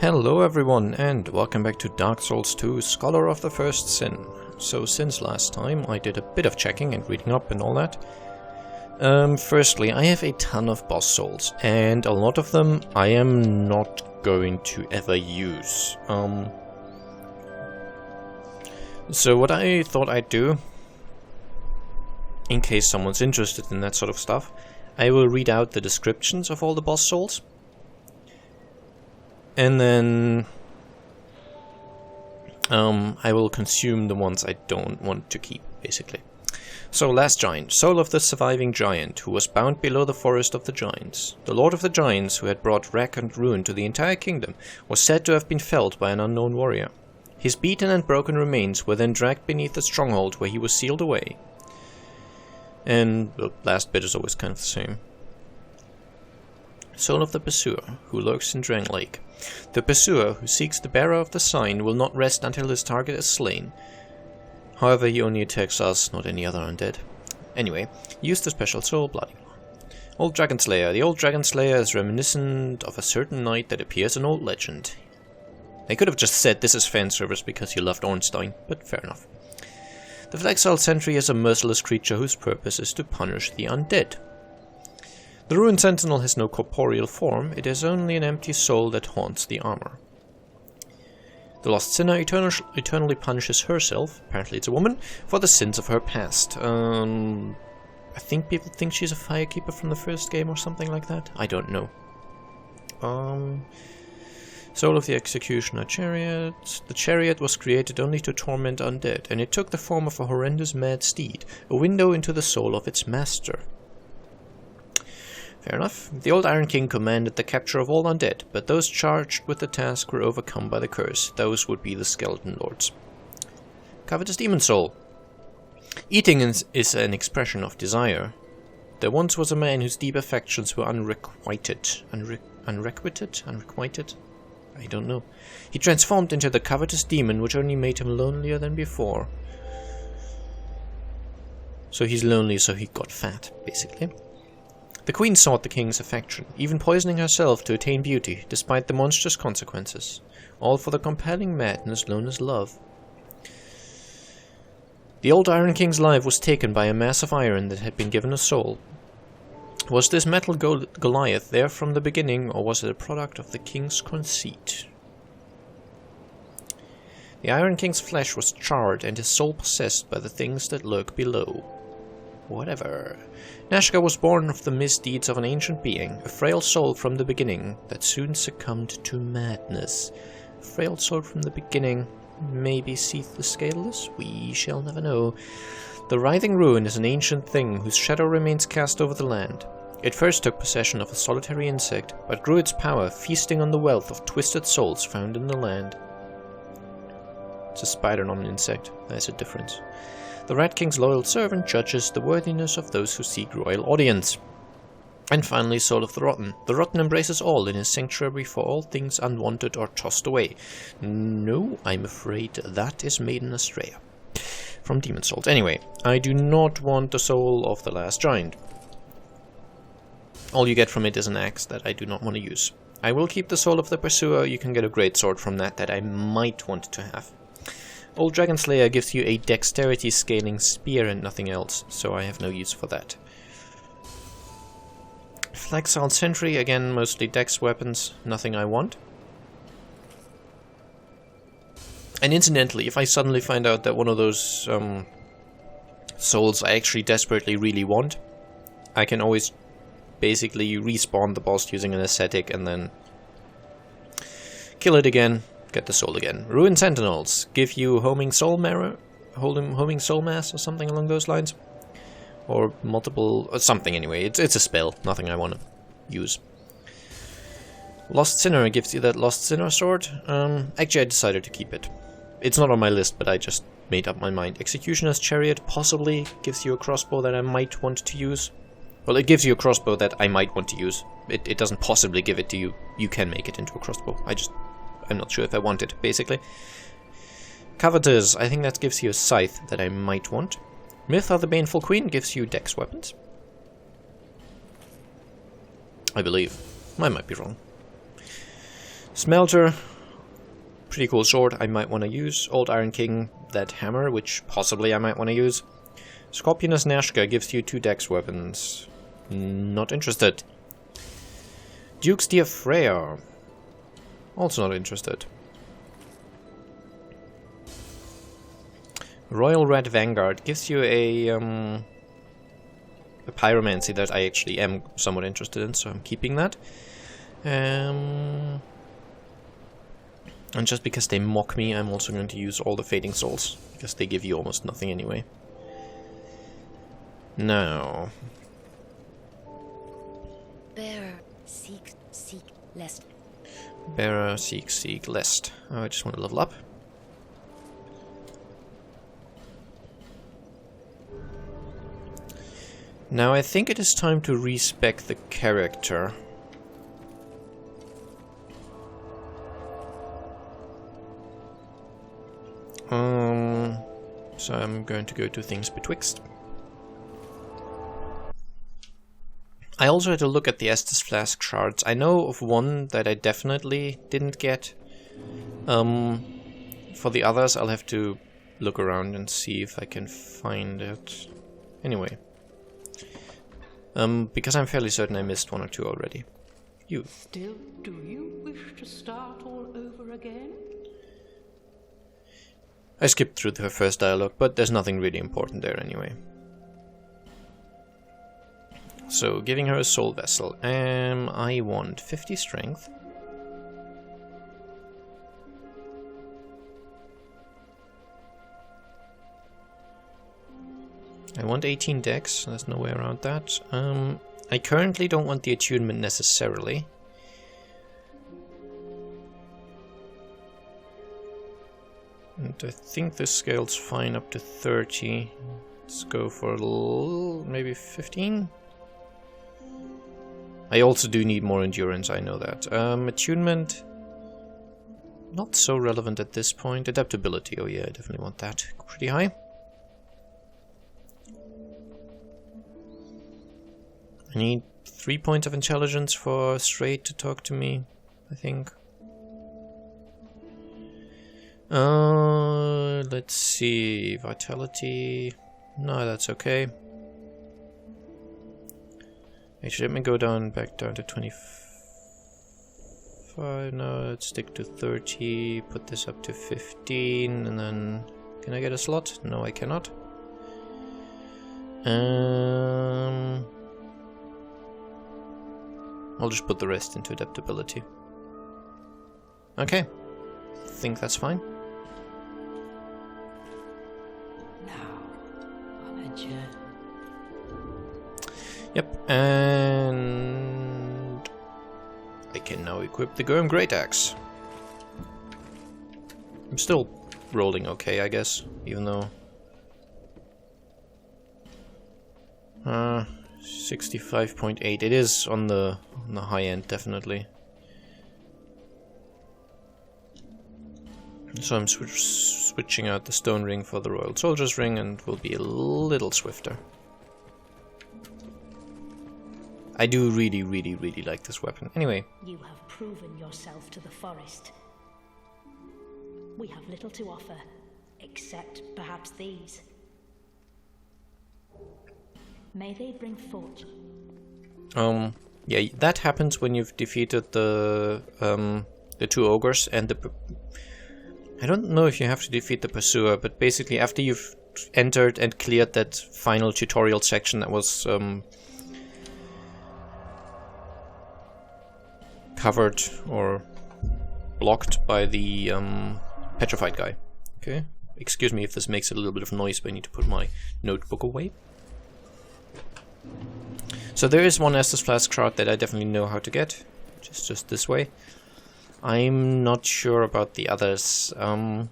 Hello everyone, and welcome back to Dark Souls 2 Scholar of the First Sin. So since last time I did a bit of checking and reading up and all that. Firstly, I have a ton of boss souls, and a lot of them I am not going to ever use. So what I thought I'd do, in case someone's interested in that sort of stuff, I will read out the descriptions of all the boss souls. And then I will consume the ones I don't want to keep, basically. So, last giant, soul of the surviving giant, who was bound below the forest of the giants. The lord of the giants, who had brought wreck and ruin to the entire kingdom, was said to have been felled by an unknown warrior. His beaten and broken remains were then dragged beneath the stronghold, where he was sealed away. And the last bit is always kind of the same. Soul of the Pursuer, who lurks in Drang Lake. The Pursuer, who seeks the bearer of the sign, will not rest until his target is slain. However, he only attacks us, not any other undead. Anyway, use the special soul, blah blah. Old Dragon Slayer. The old Dragon Slayer is reminiscent of a certain knight that appears in old legend. They could have just said this is fan service because you loved Ornstein, but fair enough. The Flexile Sentry is a merciless creature whose purpose is to punish the undead. The Ruined Sentinel has no corporeal form, it is only an empty soul that haunts the armor. The Lost Sinner eternally punishes herself, apparently it's a woman, for the sins of her past. I think people think she's a firekeeper from the first game or something like that. I don't know. Soul of the Executioner Chariot. The chariot was created only to torment undead, and it took the form of a horrendous mad steed, a window into the soul of its master. Fair enough. The old Iron King commanded the capture of all undead, but those charged with the task were overcome by the curse. Those would be the Skeleton Lords. Covetous Demon Soul. Eating is an expression of desire. There once was a man whose deep affections were unrequited. Unrequited? I don't know. He transformed into the covetous demon, which only made him lonelier than before. So he's lonely, so he got fat, basically. The queen sought the king's affection, even poisoning herself to attain beauty, despite the monstrous consequences. All for the compelling madness known as love. The old Iron King's life was taken by a mass of iron that had been given a soul. Was this metal Goliath there from the beginning, or was it a product of the king's conceit? The Iron King's flesh was charred and his soul possessed by the things that lurk below. Whatever. Nashka was born of the misdeeds of an ancient being, a frail soul from the beginning that soon succumbed to madness. A frail soul from the beginning, maybe Seath the Scaleless? We shall never know. The writhing ruin is an ancient thing whose shadow remains cast over the land. It first took possession of a solitary insect, but grew its power feasting on the wealth of twisted souls found in the land. It's a spider, not an insect. There's a difference. The Rat King's loyal servant judges the worthiness of those who seek royal audience. And finally, Soul of the Rotten. The Rotten embraces all in his sanctuary for all things unwanted or tossed away. No, I'm afraid that is Maiden Astrea. From Demon Souls. Anyway, I do not want the Soul of the Last Giant. All you get from it is an axe that I do not want to use. I will keep the Soul of the Pursuer. You can get a great sword from that I might want to have. Old Dragon Slayer gives you a dexterity scaling spear and nothing else, so I have no use for that. Flexile Sentry, again mostly dex weapons, nothing I want. And incidentally, if I suddenly find out that one of those souls I actually desperately really want, I can always basically respawn the boss using an ascetic and then kill it again. Get the soul again. Ruined Sentinels give you homing soul mass or something along those lines, or multiple something anyway. It's a spell, nothing I want to use. Lost Sinner gives you that Lost Sinner sword. Actually, I decided to keep it. It's not on my list, but I just made up my mind. Executioner's Chariot possibly gives you a crossbow that I might want to use. Well, it gives you a crossbow that I might want to use. It doesn't possibly give it to you. You can make it into a crossbow. I'm not sure if I want it, basically. Covetous, I think that gives you a scythe that I might want. Myth of the Baneful Queen gives you dex weapons. I believe. I might be wrong. Smelter, Pretty cool sword I might want to use. Old Iron King, that hammer, which possibly I might want to use. Scorpionus Nashka gives you 2 dex weapons. Not interested. Duke's Dear Freya. Also not interested. Royal Red Vanguard gives you a pyromancy that I actually am somewhat interested in, so I'm keeping that. And just because they mock me, I'm also going to use all the Fading Souls, because they give you almost nothing anyway. Now... Bearer, seek, lest. Bearer, seek, lest. Oh, I just want to level up. Now I think it is time to respec the character. So I'm going to go to things betwixt. I also had to look at the Estus Flask shards. I know of one that I definitely didn't get. For the others I'll have to look around and see if I can find it. Anyway. Because I'm fairly certain I missed 1 or 2 already. You. Still, do you wish to start all over again? I skipped through her first dialogue, but there's nothing really important there anyway. So, giving her a soul vessel. I want 50 strength. I want 18 dex, there's no way around that. I currently don't want the attunement necessarily. And I think this scale's fine up to 30. Let's go for maybe 15? I also do need more endurance, I know that. Attunement, not so relevant at this point. Adaptability, oh yeah, I definitely want that. Pretty high. I need 3 points of intelligence for Straight to talk to me, I think. Let's see, Vitality, no, that's okay. Actually, let me go back down to 25, no, let's stick to 30, put this up to 15, and then, can I get a slot? No, I cannot. I'll just put the rest into adaptability. Okay, think that's fine. Now, on a journey. Yep, and I can now equip the Gorm Great Axe. I'm still rolling okay, I guess, even though 65.8. It is on the high end, definitely. So I'm switching out the stone ring for the Royal Soldier's ring, and will be a little swifter. I do really like this weapon. Anyway. You have proven yourself to the forest. We have little to offer, except perhaps these. May they bring fortune. Yeah, that happens when you've defeated the 2 ogres and the... I don't know if you have to defeat the pursuer, but basically after you've entered and cleared that final tutorial section that was covered or blocked by the petrified guy. Okay, excuse me if this makes a little bit of noise, but I need to put my notebook away. So there is one Estus Flask shard that I definitely know how to get, just this way. I'm not sure about the others. I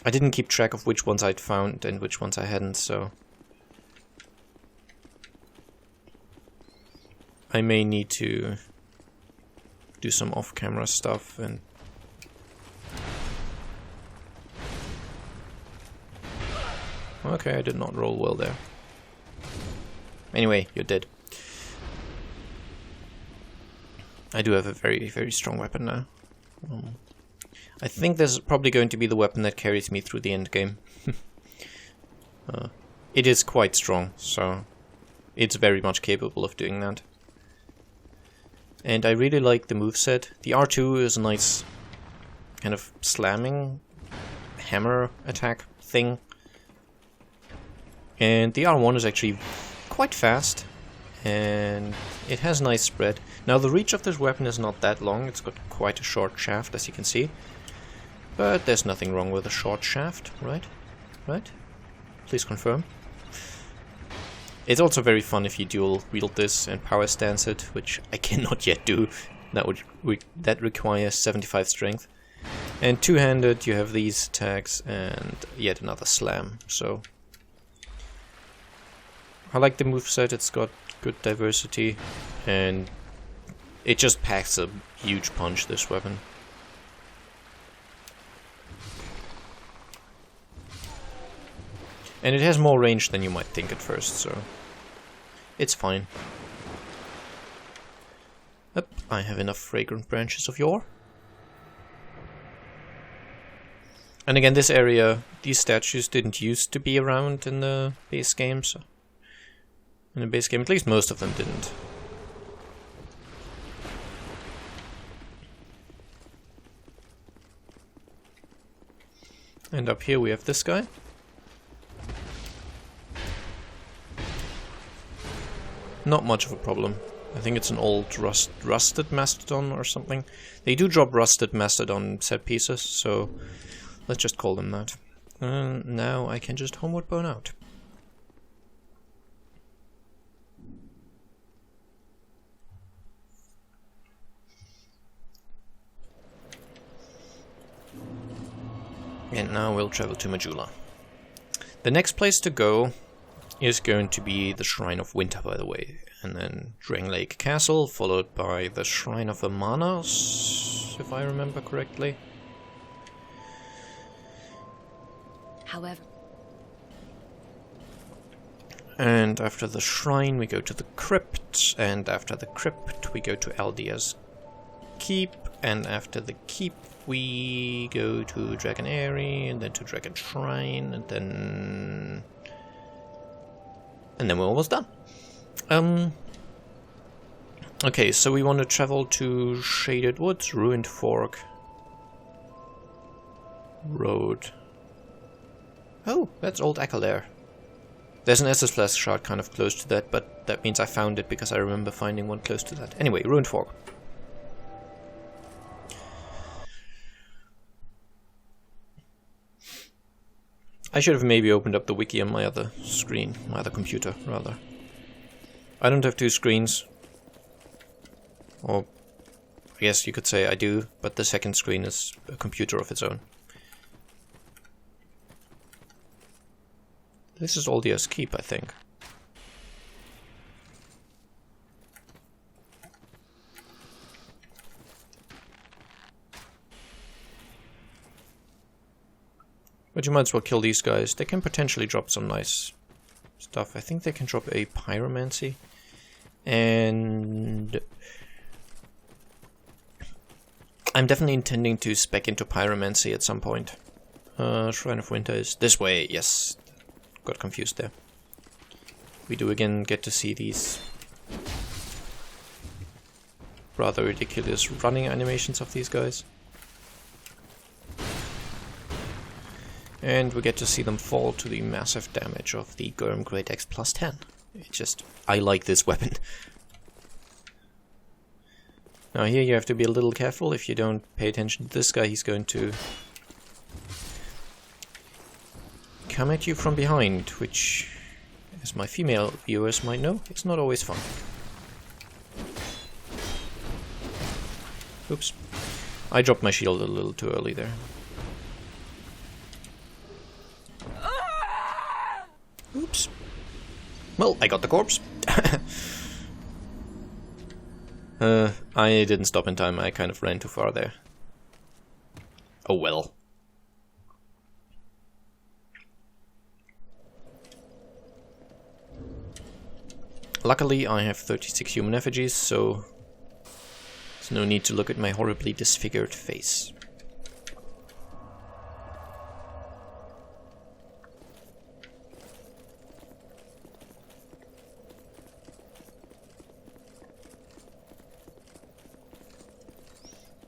didn't keep track of which ones I'd found and which ones I hadn't, so I may need to do some off-camera stuff. And okay, I did not roll well there. Anyway, you're dead. I do have a very strong weapon now. I think this is probably going to be the weapon that carries me through the end game. It is quite strong, so it's very much capable of doing that. And I really like the moveset. The R2 is a nice kind of slamming hammer attack thing. And the R1 is actually quite fast, and it has nice spread. Now the reach of this weapon is not that long, it's got quite a short shaft, as you can see. But there's nothing wrong with a short shaft, right? Right? Please confirm. It's also very fun if you dual wield this and power stance it, which I cannot yet do. That requires 75 strength. And two-handed you have these attacks and yet another slam, so I like the moveset, it's got good diversity, and it just packs a huge punch, this weapon. And it has more range than you might think at first, so it's fine. Yep, I have enough fragrant branches of yore. And again, this area, these statues didn't used to be around in the base game, so in the base game, at least most of them didn't. And up here we have this guy. Not much of a problem. I think it's an old rusted mastodon or something. They do drop rusted mastodon set pieces, so let's just call them that. And now I can just homeward bone out. And now we'll travel to Majula. The next place to go is going to be the Shrine of Winter, by the way. And then Drang Lake Castle, followed by the Shrine of Amanas, if I remember correctly. However, and after the shrine we go to the crypt, and after the crypt we go to Aldia's Keep, and after the keep we go to Dragon Eyrie, and then to Dragon Shrine, and then we're almost done. Okay, so we want to travel to Shaded Woods, Ruined Fork Road. Oh, that's Old Akalair. There's an SS Flask shard kind of close to that, but that means I found it because I remember finding one close to that. Anyway, Ruined Fork. I should have maybe opened up the wiki on my other screen, my other computer, rather. I don't have two screens. Or, I guess you could say I do, but the second screen is a computer of its own. This is Aldia's Keep, I think. But you might as well kill these guys. They can potentially drop some nice stuff. I think they can drop a Pyromancy. And I'm definitely intending to spec into Pyromancy at some point. Shrine of Winter is this way, yes. Got confused there. We do again get to see these rather ridiculous running animations of these guys. And we get to see them fall to the massive damage of the Gurm Great Axe plus 10. I like this weapon. Now here you have to be a little careful. If you don't pay attention to this guy, he's going to come at you from behind, which, as my female viewers might know, it's not always fun. Oops. I dropped my shield a little too early there. Oops. Well, I got the corpse. I didn't stop in time, I kind of ran too far there. Oh well. Luckily, I have 36 human effigies, so there's no need to look at my horribly disfigured face.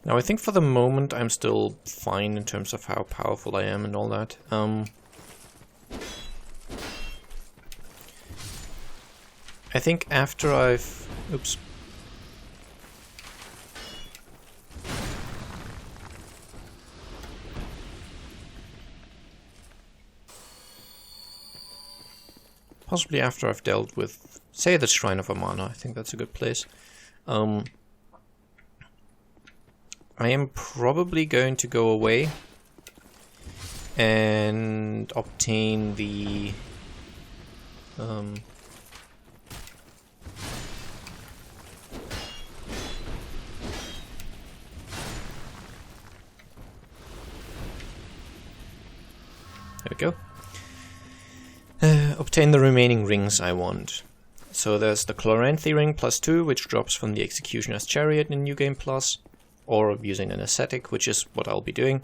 Now I think for the moment I'm still fine in terms of how powerful I am and all that. I think after I've... Oops. Possibly after I've dealt with, say, the Shrine of Amana. I think that's a good place. I am probably going to go away and obtain the... There we go. Obtain the remaining rings I want. So there's the Chloranthy ring +2, which drops from the Executioner's Chariot in New Game Plus, or using an ascetic, which is what I'll be doing.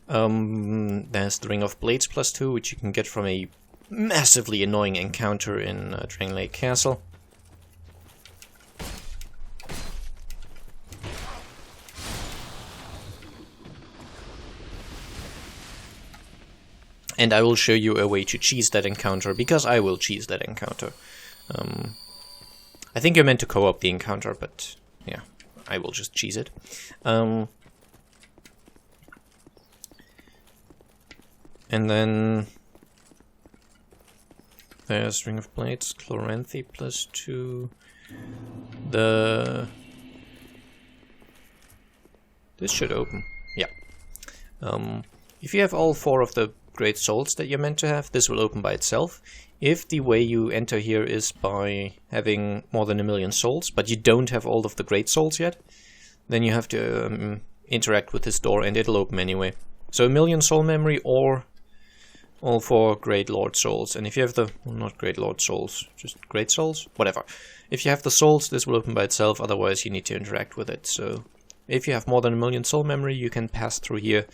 There's the Ring of Blades +2, which you can get from a massively annoying encounter in Drangleic Castle. And I will show you a way to cheese that encounter, because I will cheese that encounter. I think you're meant to co-op the encounter, but yeah, I will just cheese it. And then there's Ring of Blades, Chloranthy +2. This should open. Yeah. If you have all 4 of the Great Souls that you're meant to have, this will open by itself. If the way you enter here is by having more than 1,000,000 souls, but you don't have all of the Great Souls yet, then you have to interact with this door and it'll open anyway. So 1,000,000 soul memory or all 4 Great Lord Souls. And if you have the... well, not Great Lord Souls, just Great Souls? Whatever. If you have the souls, this will open by itself, otherwise you need to interact with it. So if you have more than 1,000,000 soul memory, you can pass through here.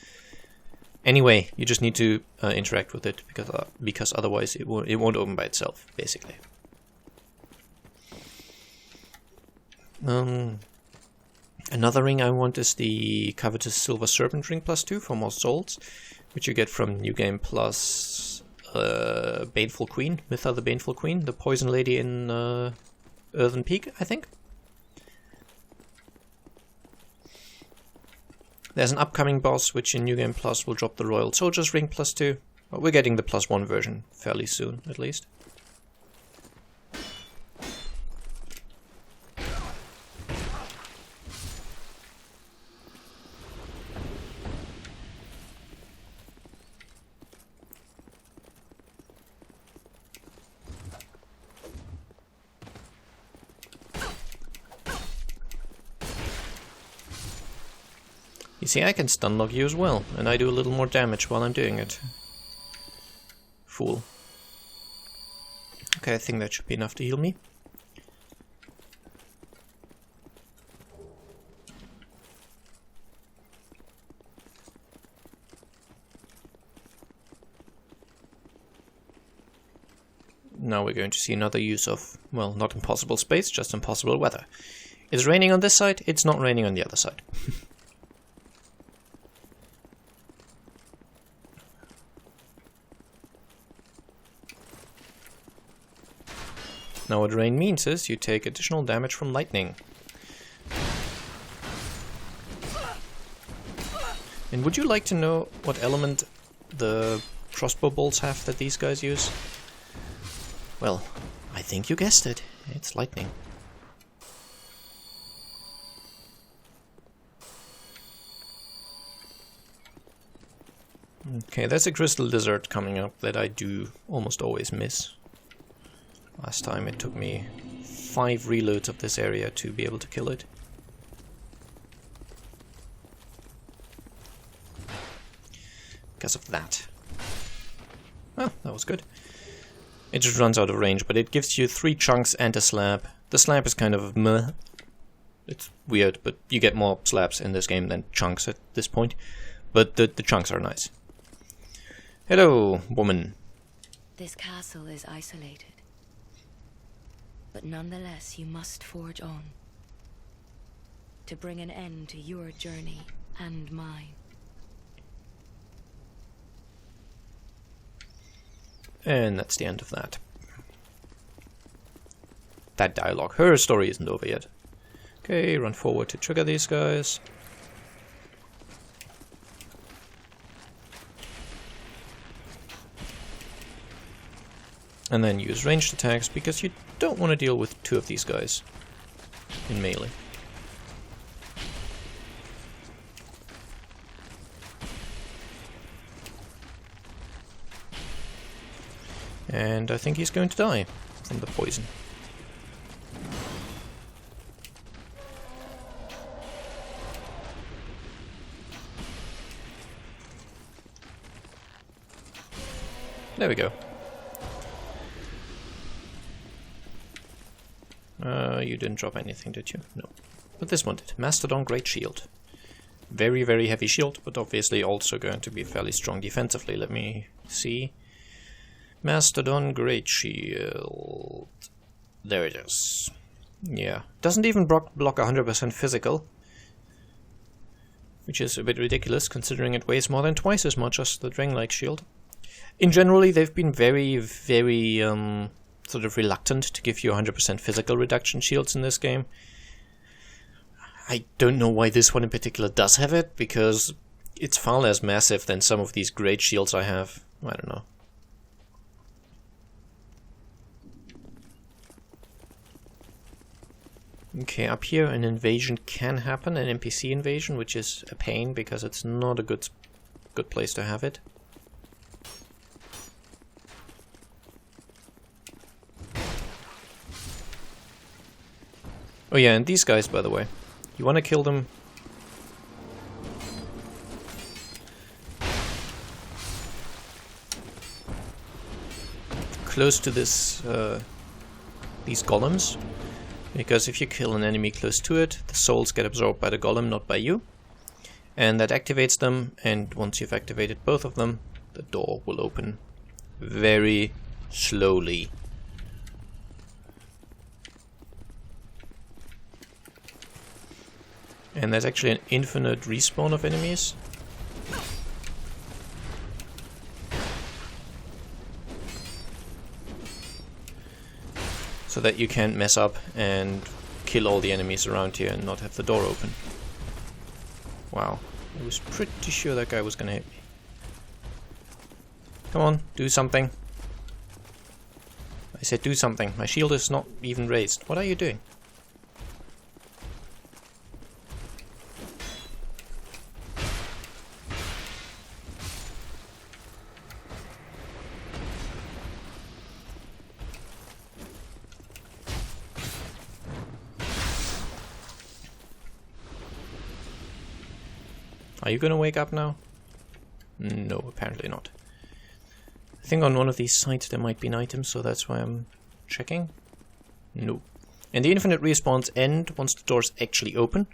Anyway, you just need to interact with it, because otherwise it won't open by itself, basically. Another ring I want is the Covetous Silver Serpent ring +2 for more souls, which you get from New Game Plus Baneful Queen, Mytha the Baneful Queen, the poison lady in Earthen Peak, I think. There's an upcoming boss, which in New Game Plus will drop the Royal Soldier's ring +2. Well, we're getting the +1 version fairly soon, at least. You see, I can stunlock you as well, and I do a little more damage while I'm doing it. Fool. Okay, I think that should be enough to heal me. Now we're going to see another use of, well, not impossible space, just impossible weather. It's raining on this side, it's not raining on the other side. Now what rain means is you take additional damage from lightning. And would you like to know what element the crossbow bolts have that these guys use? Well, I think you guessed it. It's lightning. Okay, there's a crystal lizard coming up that I do almost always miss. Last time it took me 5 reloads of this area to be able to kill it. Because of that. Well, that was good. It just runs out of range, but it gives you 3 chunks and a slab. The slab is kind of meh. It's weird, but you get more slabs in this game than chunks at this point. But the chunks are nice. Hello, woman. This castle is isolated. But nonetheless, you must forge on. to bring an end to your journey and mine. And that's the end of that. That dialogue. Her story isn't over yet. Okay, run forward to trigger these guys. And then use ranged attacks, because you don't want to deal with two of these guys in melee. And I think he's going to die from the poison. There we go. You didn't drop anything, did you? No. But this one did. Mastodon Great Shield. Very, very heavy shield, but obviously also going to be fairly strong defensively. Let me see. Mastodon Great Shield. There it is. Yeah. Doesn't even block 100% physical. Which is a bit ridiculous, considering it weighs more than twice as much as the Drang-like shield. In generally, they've been very, very sort of reluctant to give you 100% physical reduction shields in this game. I don't know why this one in particular does have it, because it's far less massive than some of these great shields I have. I don't know. Okay, up here an invasion can happen, an NPC invasion, which is a pain because it's not a good place to have it. Oh yeah, and these guys, by the way, you want to kill them close to this these golems, because if you kill an enemy close to it, the souls get absorbed by the golem, not by you, and that activates them, and once you've activated both of them, the door will open very slowly. And there's actually an infinite respawn of enemies. So that you can't mess up and kill all the enemies around here and not have the door open. Wow, I was pretty sure that guy was gonna hit me. Come on, do something. I said do something. My shield is not even raised. What are you doing? Are you gonna wake up now? No, apparently not. I think on one of these sites there might be an item, so that's why I'm checking. No. And the infinite respawns end once the doors actually open.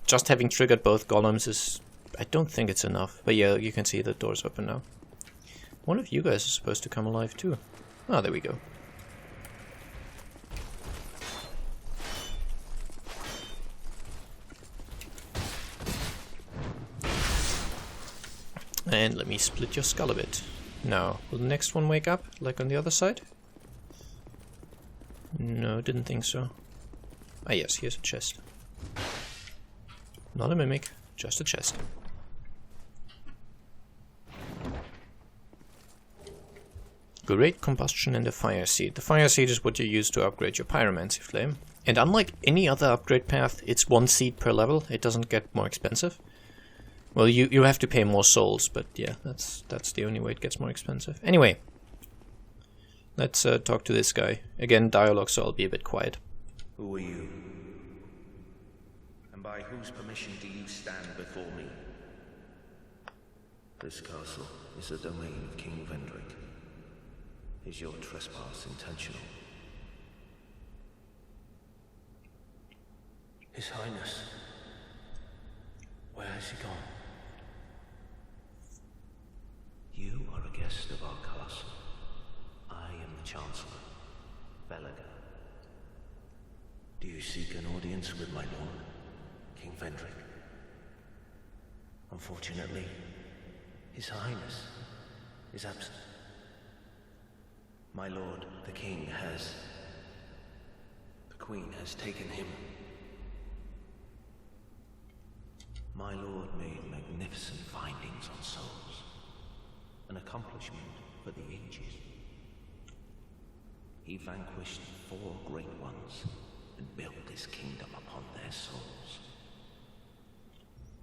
Just having triggered both golems is... I don't think it's enough. But yeah, you can see the doors open now. One of you guys is supposed to come alive too. Ah, there we go. And let me split your skull a bit. Now, will the next one wake up, like on the other side? No, didn't think so. Ah yes, here's a chest. Not a mimic, just a chest. Great combustion and a fire seed. The fire seed is what you use to upgrade your pyromancy flame. And unlike any other upgrade path, it's 1 seed per level. It doesn't get more expensive. Well, you have to pay more souls, but yeah, that's the only way it gets more expensive. Anyway, let's talk to this guy. Again, dialogue, so I'll be a bit quiet. Who are you? And by whose permission do you stand before me? This castle is the domain of King Vendrick. Is your trespass intentional? His Highness, where has he gone? You are a guest of our castle. I am the Chancellor, Belaga. Do you seek an audience with my lord, King Vendrick? Unfortunately, His Highness is absent. My lord, the king, has... The queen has taken him. My lord made magnificent findings on souls. An accomplishment for the ages. He vanquished 4 great ones and built his kingdom upon their souls.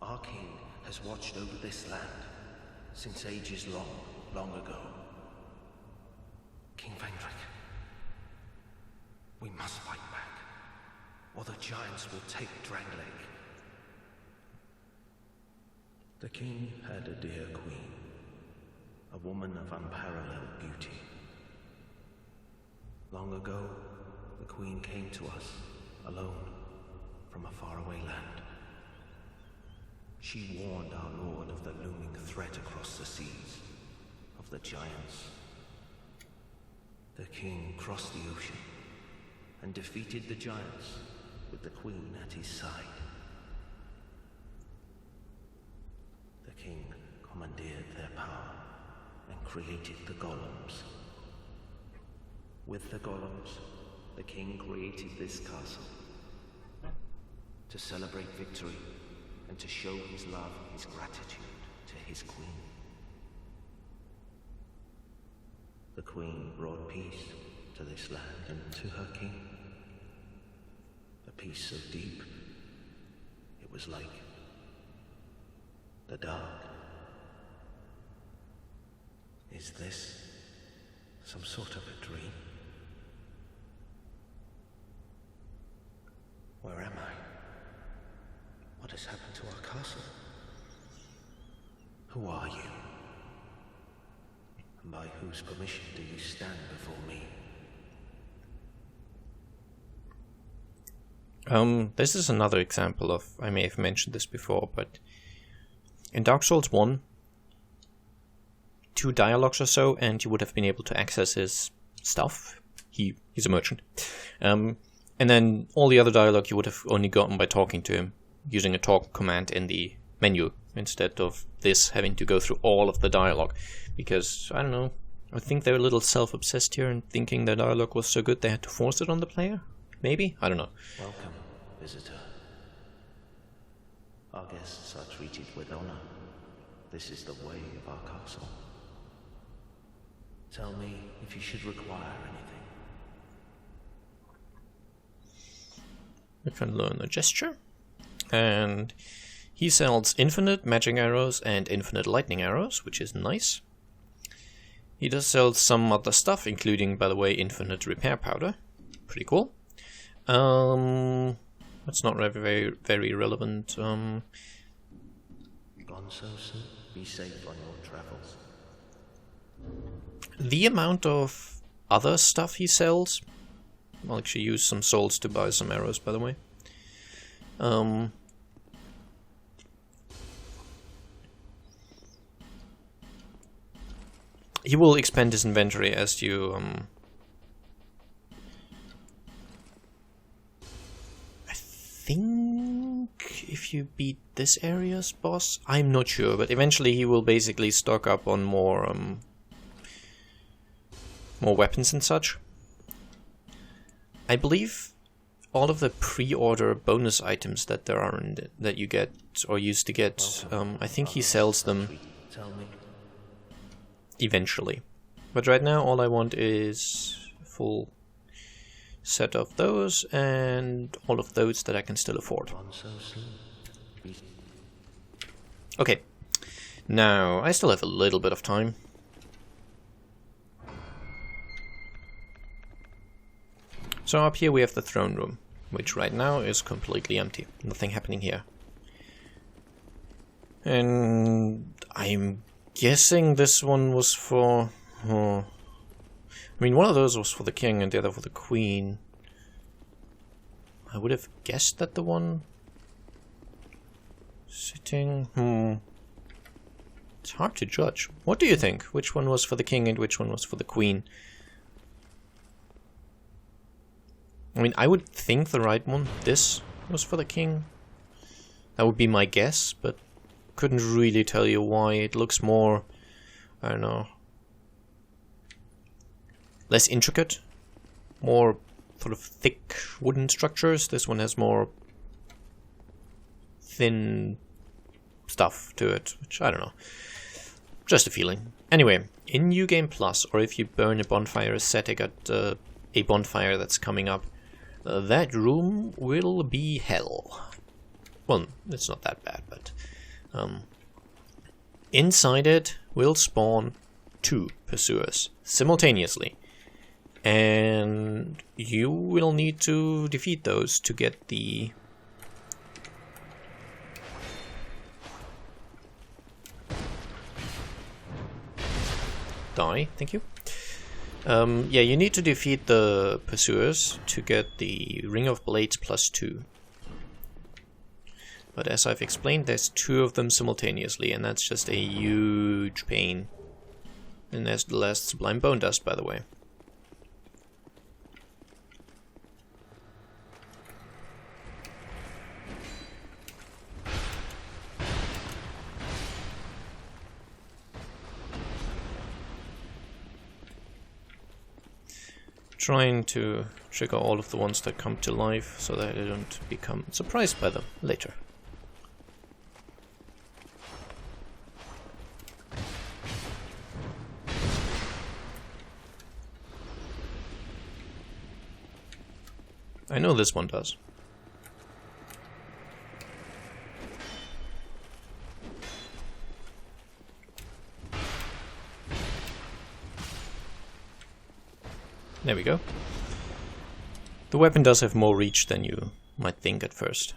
Our king has watched over this land since ages long, long ago. King Vendrick, we must fight back, or the giants will take Drangleic. The king had a dear queen, a woman of unparalleled beauty. Long ago, the queen came to us, alone, from a faraway land. She warned our lord of the looming threat across the seas, of the giants. The king crossed the ocean and defeated the giants with the queen at his side. The king commandeered their power and created the golems. With the golems, the king created this castle to celebrate victory and to show his love, his gratitude to his queen. The queen brought peace to this land and to her king. A peace so deep, it was like the dark. Is this some sort of a dream? Where am I? What has happened to our castle? Who are you? And by whose permission do you stand before me? This is another example of, I may have mentioned this before, but in Dark Souls 1, 2 dialogues or so, and you would have been able to access his stuff. He's a merchant. And then all the other dialogue you would have only gotten by talking to him, using a talk command in the menu, instead of this having to go through all of the dialogue. Because, I don't know, I think they're a little self-obsessed here and thinking their dialogue was so good they had to force it on the player? Maybe? I don't know. Welcome, visitor. Our guests are treated with honor. This is the way of our castle. Tell me if you should require anything. We can learn a gesture. And he sells infinite magic arrows and infinite lightning arrows, which is nice. He does sell some other stuff, including, by the way, infinite repair powder. Pretty cool. That's not very relevant. Gone so soon? Be safe on your travels. The amount of other stuff he sells... I'll actually use some souls to buy some arrows, by the way. He will expand his inventory as you... I think if you beat this area's boss, I'm not sure, but eventually he will basically stock up on more weapons and such. I believe all of the pre-order bonus items that there are that you get or used to get, I think he sells them eventually. But right now all I want is a full set of those and all of those that I can still afford. Okay, now I still have a little bit of time. So up here we have the throne room, which right now is completely empty. Nothing happening here. And I'm guessing this one was for... I mean, one of those was for the king and the other for the queen. I would have guessed that the one sitting... It's hard to judge. What do you think? Which one was for the king and which one was for the queen? I mean, I would think the right one, this, was for the king. That would be my guess, but couldn't really tell you why. It looks more, I don't know, less intricate, more sort of thick wooden structures. This one has more thin stuff to it, which I don't know. Just a feeling. Anyway, in New Game Plus, or if you burn a bonfire ascetic at a bonfire that's coming up, that room will be hell. Well, it's not that bad, but inside it will spawn 2 pursuers simultaneously. And you will need to defeat those to get the die. Thank you. Yeah, you need to defeat the pursuers to get the Ring of Blades +2. But as I've explained, there's 2 of them simultaneously, and that's just a huge pain. And there's the last Sublime Bone Dust, by the way. Trying to trigger all of the ones that come to life so that I don't become surprised by them later. I know this one does. There we go. The weapon does have more reach than you might think at first.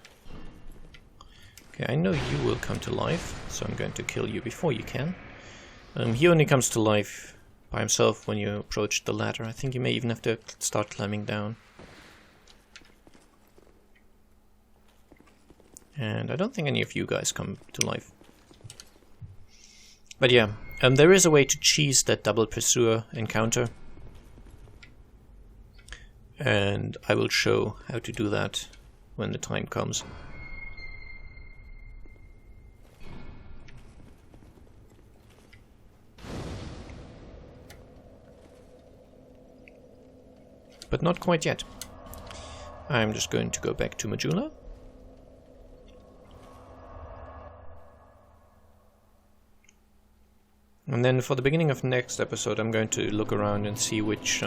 Okay, I know you will come to life, so I'm going to kill you before you can. He only comes to life by himself when you approach the ladder. I think you may even have to start climbing down. And I don't think any of you guys come to life. But yeah, there is a way to cheese that double pursuer encounter. And I will show how to do that when the time comes. But not quite yet. I'm just going to go back to Majula. And then for the beginning of next episode, I'm going to look around and see which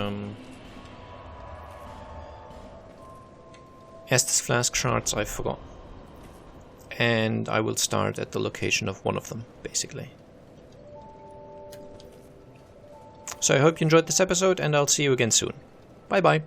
Estus Flask shards I forgot. And I will start at the location of one of them, basically. So I hope you enjoyed this episode, and I'll see you again soon. Bye bye.